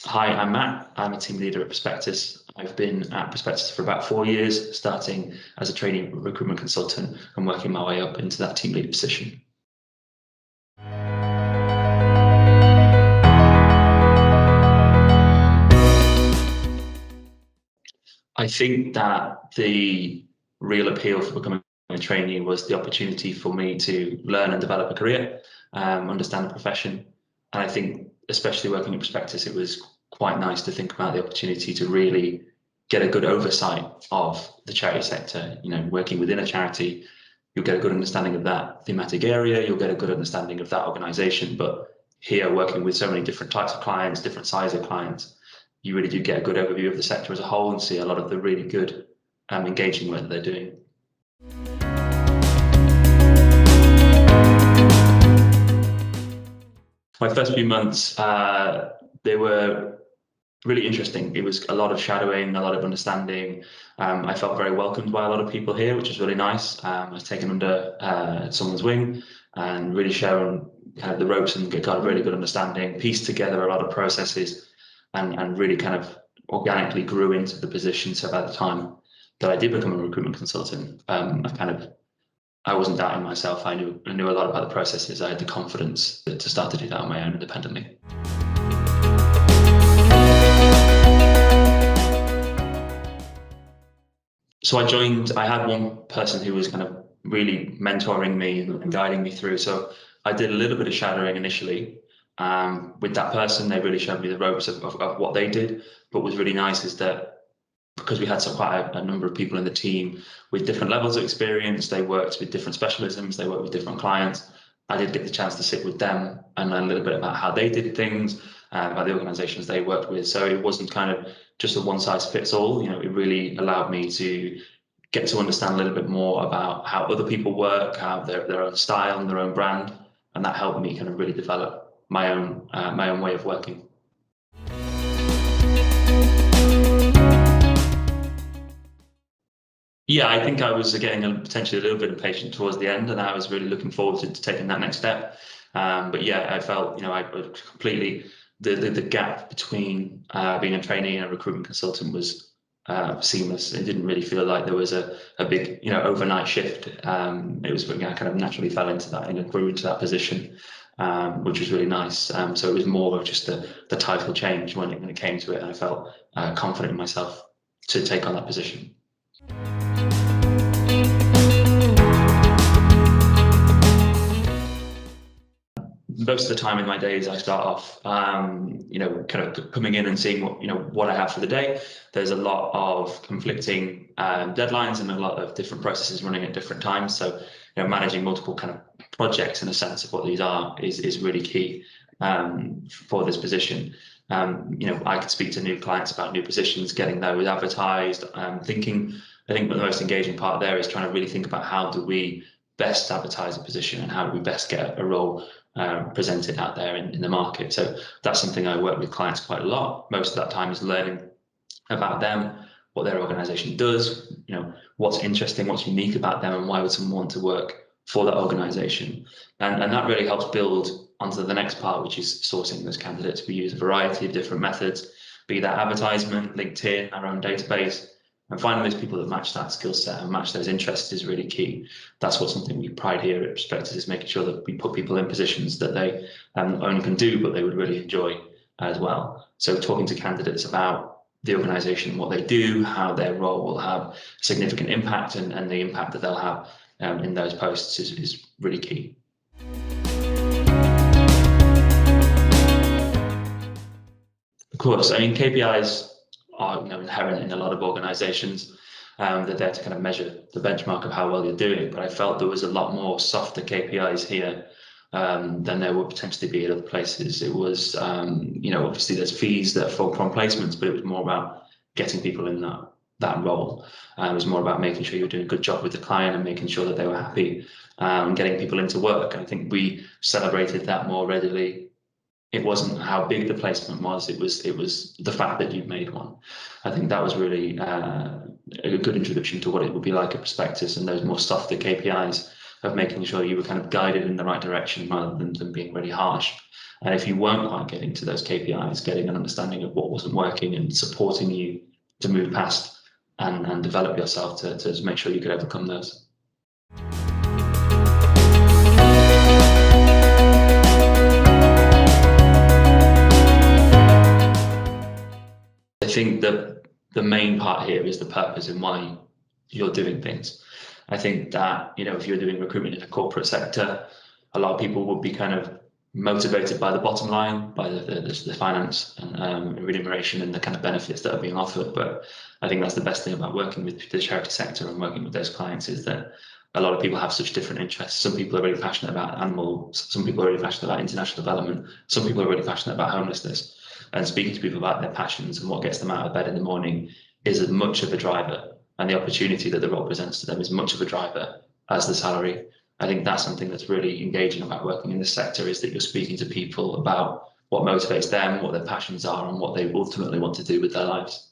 Hi, I'm Matt. I'm a team leader at Prospectus. I've been at Prospectus for about 4 years, starting as a trainee recruitment consultant and working my way up into that team leader position. I think that the real appeal for becoming a trainee was the opportunity for me to learn and develop a career, understand the profession. And I think, especially working at Prospectus, it was quite nice to think about the opportunity to really get a good oversight of the charity sector. Working within a charity, you'll get a good understanding of that thematic area, you'll get a good understanding of that organization. But here, working with so many different types of clients, different size of clients, you really do get a good overview of the sector as a whole and see a lot of the really good engaging work that they're doing. My first few months, they were really interesting. It was a lot of shadowing, a lot of understanding. I felt very welcomed by a lot of people here, which was really nice. I was taken under someone's wing and really shown kind of the ropes and got a really good understanding, pieced together a lot of processes and really kind of organically grew into the position. So by the time that I did become a recruitment consultant, I wasn't doubting myself. I knew a lot about the processes. I had the confidence to start to do that on my own independently. So I had one person who was kind of really mentoring me and guiding me through. So I did a little bit of shadowing initially. With that person, they really showed me the ropes of what they did. But what was really nice is that because we had quite a number of people in the team with different levels of experience, they worked with different specialisms, they worked with different clients. I did get the chance to sit with them and learn a little bit about how they did things, about the organizations they worked with. So it wasn't kind of just a one size fits all. It really allowed me to get to understand a little bit more about how other people work, how their own style and their own brand. And that helped me kind of really develop my own way of working. Yeah, I think I was getting potentially a little bit impatient towards the end, and I was really looking forward to taking that next step. But yeah, I felt, I completely, the gap between being a trainee and a recruitment consultant was seamless. It didn't really feel like there was a big, overnight shift. It was, I kind of naturally fell into that and grew into that position, which was really nice. So it was more of just the title change when it came to it, and I felt confident in myself to take on that position. Most of the time in my days, I start off, kind of coming in and seeing what I have for the day. There's a lot of conflicting deadlines and a lot of different processes running at different times. So, managing multiple kind of projects in a sense of what these are is really key for this position. I could speak to new clients about new positions, getting those advertised, I think the most engaging part there is trying to really think about how do we best advertise a position and how do we best get a role presented out there in the market. So that's something I work with clients quite a lot. Most of that time is learning about them, what their organization does, what's interesting, what's unique about them, and why would someone want to work for that organization. And that really helps build onto the next part, which is sourcing those candidates. We use a variety of different methods, be that advertisement, LinkedIn, our own database, and finding those people that match that skill set and match those interests is really key. That's something we pride here at Prospectus, is making sure that we put people in positions that they not only can do, but they would really enjoy as well. So talking to candidates about the organization, what they do, how their role will have significant impact, and the impact that they'll have in those posts is really key. Of course, I mean, KPIs are inherent in a lot of organizations. They're there to kind of measure the benchmark of how well you're doing. But I felt there was a lot more softer KPIs here than there would potentially be at other places. It was, obviously there's fees that fall from placements, but it was more about getting people in that role. It was more about making sure you're doing a good job with the client and making sure that they were happy, getting people into work. And I think we celebrated that more readily. It wasn't how big the placement was, it was the fact that you'd made one. I think that was really a good introduction to what it would be like at Prospectus, and those more softer KPIs of making sure you were kind of guided in the right direction rather than being really harsh. And if you weren't quite getting to those KPIs, getting an understanding of what wasn't working and supporting you to move past and develop yourself to make sure you could overcome those. I think that the main part here is the purpose and why you're doing things. I think that, if you're doing recruitment in a corporate sector, a lot of people would be kind of motivated by the bottom line, by the finance and remuneration and the kind of benefits that are being offered. But I think that's the best thing about working with the charity sector and working with those clients, is that a lot of people have such different interests. Some people are really passionate about animals, some people are really passionate about international development, some people are really passionate about homelessness. And speaking to people about their passions and what gets them out of bed in the morning is as much of a driver, and the opportunity that the role presents to them is much of a driver as the salary. I think that's something that's really engaging about working in this sector, is that you're speaking to people about what motivates them, what their passions are, and what they ultimately want to do with their lives.